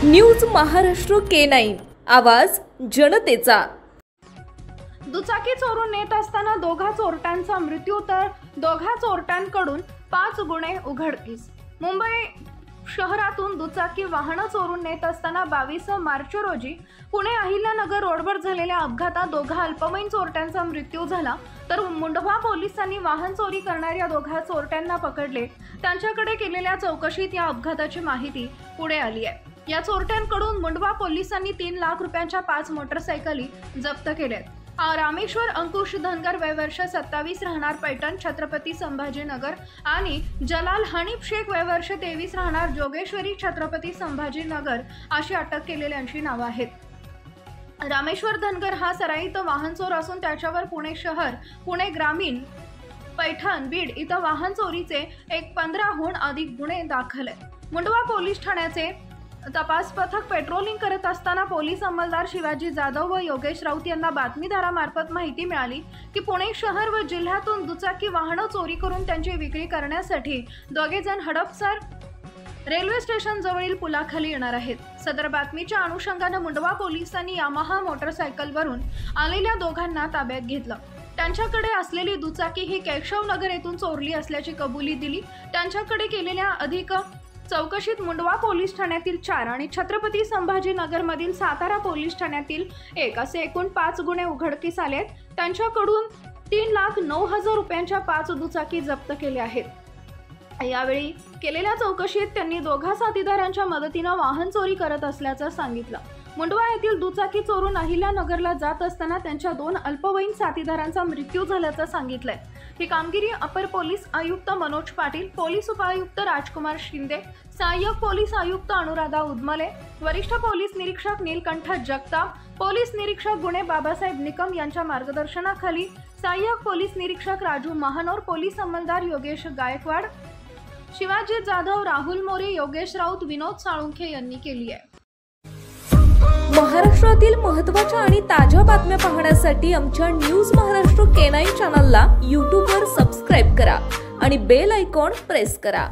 News Maharashtra K9 आवाज जनतेचा। दुचाकी चोरून नेत असताना दोघा चोरट्यांचा मृत्यू तर दोघा चोरट्यांकडून 5 गुन्हे उघडकीस। मुंबई शहरातून दुचाकी वाहन चोरून नेत असताना 22 मार्च रोजी पुणे अहिल्यानगर रोडवर झालेल्या अपघातात दोघा अल्पवयीन चोरट्यांचा मृत्यू झाला, तर मुंडवा पोलिसांनी वाहन चोरी करणाऱ्या दोघा चोरट्यांना पकडले। त्यांच्याकडे केलेल्या चौकशीत या अपघाताची माहिती पुढे आली आहे। या चोरट्यांकडून मुंडवा पोलिसांनी 3 लाख रुपयांच्या 5 मोटरसायकली जप्त केल्यात। रामेश्वर अंकुश धनगर वय वर्ष 27 राहणार पैठण छत्रपती संभाजीनगर आणि जलाल हनीफ शेख वय वर्ष 23 राहणार जोगेश्वरी छत्रपती संभाजीनगर अशी अटक केलेल्यांची नावे आहेत। रामेश्वर धनगर हा सराईत वाहन चोर असून त्याच्यावर पुणे शहर, पुणे ग्रामीण, पैठण, बीड इथं वाहन चोरीचे 15हून अधिक गुन्हे दाखल आहेत। मुंडवा पोलीस ठाण्याचे तपास पथक पेट्रोलिंग करत असताना पोलीस अंमलदार शिवाजी जाधव व योगेश राऊत यांना बातमीदारामार्फत माहिती मिळाली की पुणे शहर व जिल्ह्यातून दुचाकी वाहन चोरी करून त्यांची विक्री करण्यासाठी दोघे जण हडपसर रेल्वे स्टेशन जवळील पुलाखाली येणार आहेत। सदर बातमीच्या अनुषंगाने मुंडवा पोलिसांनी यामाहा मोटरसायकलवरून आलेल्या दोघांना ताब्यात घेतलं। त्यांच्याकडे असलेली दुचाकी ही केशवनगर येथून चोरली असल्याची कबुली दिली। त्यांच्याकडे केलेल्या अधिक चौकशीत मुंडवा पोलीस ठाण्यातील 4 आणि छत्रपती संभाजीनगर मधील सातारा पोलीस ठाण्यातील 1 असे एकूण 5 गुन्हे उघडकीस आलेत। त्यांच्याकडून 3,09,000 रुपयांच्या 5 दुचाकी जप्त केल्या आहेत। यावेळी केलेल्या चौकशीत त्यांनी दोघा साथीदारांच्या मदतीने वाहन चोरी करत असल्याचं सांगितलं। मुंडवा येथील दुचाकी चोरून अहिल्यानगरला जात असताना त्यांच्या 2 अल्पवयीन साथीदारांचा मृत्यू झाल्याचं सांगितलंय। ही कामगिरी अपर पोलीस आयुक्त मनोज पाटील, पोलीस उपायुक्त राजकुमार शिंदे, सहाय्यक पोलीस आयुक्त अनुराधा उदमले, वरिष्ठ पोलीस निरीक्षक नीलकंठ जगताप, पोलीस निरीक्षक गुन्हे बाबासाहेब निकम यांच्या मार्गदर्शनाखाली सहाय्यक पोलीस निरीक्षक राजू महानोर, पोलीस अंमलदार योगेश गायकवाड, शिवाजी जाधव, राहुल मोरे, योगेश राऊत, विनोद साळुंखे यांनी केली आहे। महाराष्ट्रातील महत्त्वाच्या आणि ताज्या बातम्या पाहण्यासाठी आमच्या न्यूज महाराष्ट्र K9 चॅनलला YouTube वर सबस्क्राइब करा आणि बेल आयकॉन प्रेस करा।